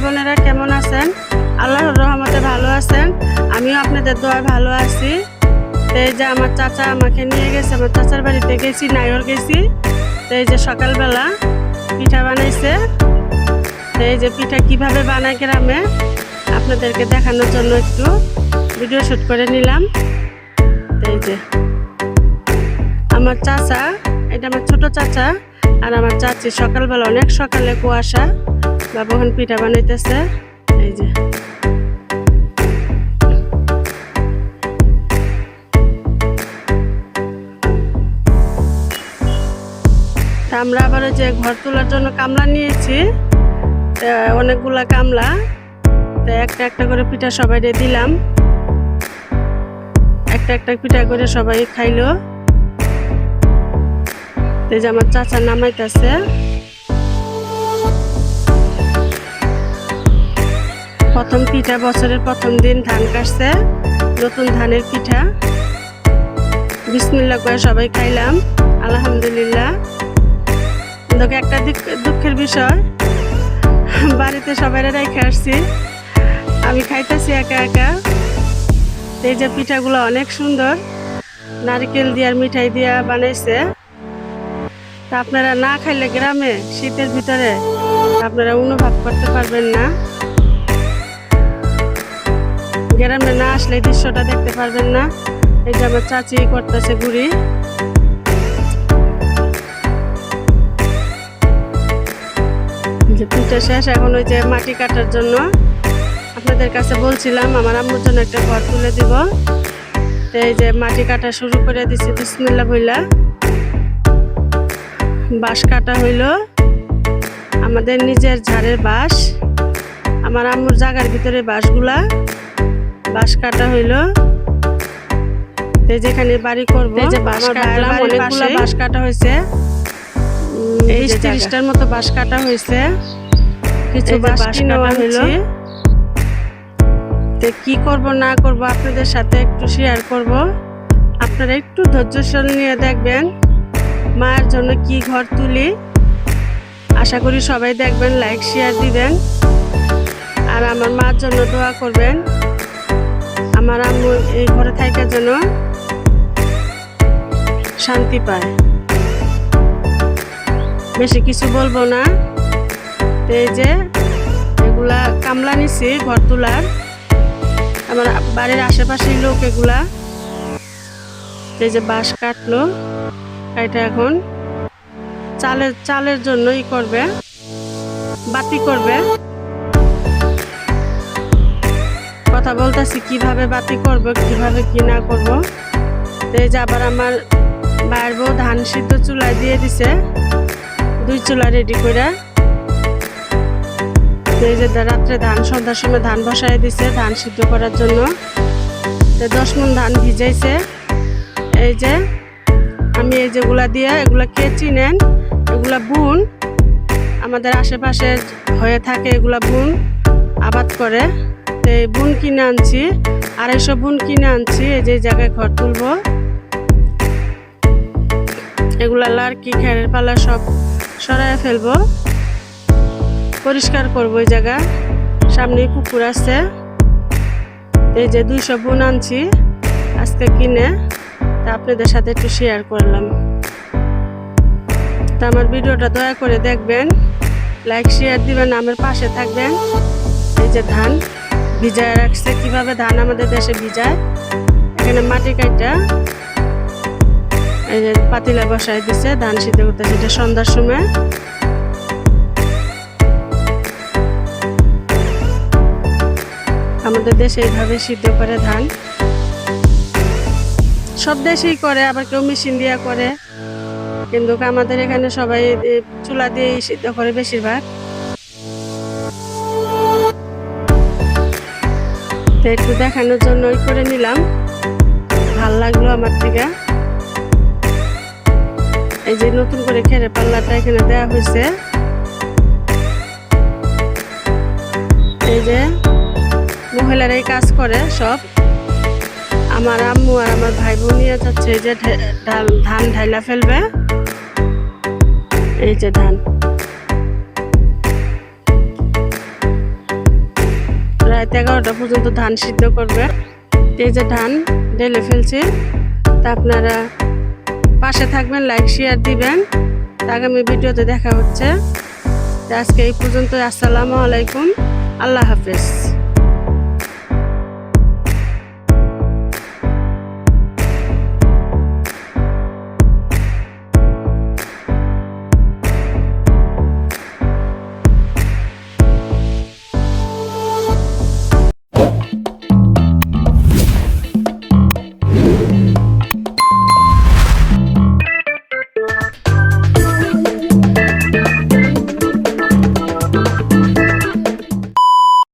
বোনেরা কেমন আছেন? আল্লাহর রহমতে ভালো আছেন। আমিও আপনাদের দোয়ায় ভালো আছি। তো এই যে আমার চাচা আমাকে নিয়ে গেছে, আমার চাচার বাড়িতে গেছি, নাইর গেছি। তো এই যে সকালবেলা পিঠা বানাইছে। তো এই যে পিঠা কিভাবে বানায় গ্রামে আপনাদেরকে দেখানোর জন্য একটু ভিডিও শুট করে নিলাম। তো এই যে আমার চাচা, এটা আমার ছোট চাচা আর আমার চাচি সকালবেলা অনেক সকালে কুয়াশা বাবা এখন পিঠা বানাইতেছে। এই যে আমরা আবার যে ঘর তোলার জন্য কামলা নিয়েছি, অনেকগুলা কামলা। তো একটা একটা করে পিঠা সবাই দিলাম, একটা একটা পিঠা করে সবাই খাইলো। এই যে আমার চাচা নামাইতেছে। প্রথম পিঠা, বছরের প্রথম দিন ধান কাটছে, নতুন ধানের পিঠা। বিসমিল্লাহ করে সবাই খাইলাম, আলহামদুলিল্লাহ। কিন্তু একটা দুঃখের বিষয়, বাড়িতে সবাই রেখে আসছি, আমি খাইতেছি একা একা। এই যে পিঠাগুলো অনেক সুন্দর, নারকেল দিয়ে আর মিঠাই দিয়া বানাইছে। তা আপনারা না খাইলে গ্রামে শীতের ভিতরে আপনারা অনুভব করতে পারবেন না, গ্রামে না আসলে দৃশ্যটা দেখতে পারবেন না। এই যে আমার চাচি করতেছে গুড়ি। যে পিঠা শেষ, এখন ওই যে মাটি কাটার জন্য আপনাদের কাছে বলছিলাম আমার আম্মুর জন্য একটা ঘর তুলে দিব। তো এই যে মাটি কাটা শুরু করে দিছি, বিসমিল্লাহ বইলা। বাঁশ কাটা হইল, আমাদের নিজের ঝাড়ের বাঁশ, আমার আম্মুর জায়গার ভিতরে বাঁশগুলা বাঁশ কাটা হইল। যেখানে বাড়ি করবো, এই যে বাঁশ কাটলাম, অনেকগুলা বাঁশ কাটা হয়েছে, 30-40টার মতো বাঁশ কাটা হয়েছে। কিছু বাঁশ নেওয়া হইলো। তো কি করব না করব আপনাদের সাথে একটু শেয়ার করব, আপনারা একটু ধৈর্যশীল নিয়ে দেখবেন মায়ের জন্য কি ঘর তুলি। আশা করি সবাই দেখবেন, লাইক শেয়ার দিবেন আর আমার মার জন্য দোয়া করবেন, আমার আম্মু এই ঘরে থাকার জন্য শান্তি পায়। বেশি কিছু বলবো না। এই যে এগুলা কামলা নিছি ঘর তোলার, আমার বাড়ির আশেপাশের লোক এগুলা। এই যে বাঁশ কাটলো, এটা এখন চালের জন্য ই করবে, বাতি করবে। কথা বলতেছি কিভাবে বাতি করবো, কিভাবে কি না করবো। এই যে আবার আমার ভাইয়ের বউ ধান সিদ্ধ চুলায় দিয়ে দিছে, 2 চুলা রেডি করে। এই যে রাত্রে ধান, সন্ধ্যার সময় ধান বসায় দিছে ধান সিদ্ধ করার জন্য। 10 মণ ধান ভিজাইছে। এই যে আমি এই যেগুলা দিয়ে, এগুলা কে চিনেন, এগুলা বুন, আমাদের আশেপাশে হয়ে থাকে, এগুলা বুন আবাদ করে। তো এই বুন কিনে আনছি, 250 বুন কিনে আনছি। এই যে জায়গায় ঘর তুলবো, এগুলা লার্কি খেরের পালা সব সরাই ফেলবো, পরিষ্কার করবো। এই জায়গা সামনে পুকুর আছে। এই যে 200 বুন আনছি আজকে কিনে, তা আপনাদের সাথে একটু শেয়ার করলাম। তা আমার ভিডিওটা দয়া করে দেখবেন, লাইক শেয়ার দিবেন, আমার পাশে থাকবেন। এই যে ধান ভিজায় রাখছে, কিভাবে ধান আমাদের দেশে ভিজায়। এখানে মাটি কাটা এই যে পাতিলা বসায় দিছে, ধান সিদ্ধ করতে, সেটা সন্ধ্যার সময়। আমাদের দেশে এইভাবে সিদ্ধ করে ধান, সব দেশেই করে, আবার কেউ মেশিন দিয়া করে, কিন্তু আমাদের এখানে সবাই চুলা দিয়ে সিদ্ধ করে বেশিরভাগ। তো একটু দেখানোর জন্য ওই করে নিলাম, ভাল লাগলো আমার থেকে। এই যে নতুন করে খেরের পাল্লাটা এখানে দেওয়া হয়েছে। এই যে মহিলারাই কাজ করে সব, আমার আম্মু আর আমার ভাই বোন নিয়ে যাচ্ছে। এই যে ধান ঢাইলা ফেলবে, এই যে ধান। রাত 11টা পর্যন্ত ধান সিদ্ধ করবে। এই যে ধান ঢেলে ফেলছি। তা আপনারা পাশে থাকবেন, লাইক শেয়ার দিবেন। আগামী ভিডিওতে দেখা হচ্ছে। আজকে এই পর্যন্ত। আসসালামু আলাইকুম, আল্লাহ হাফেজ।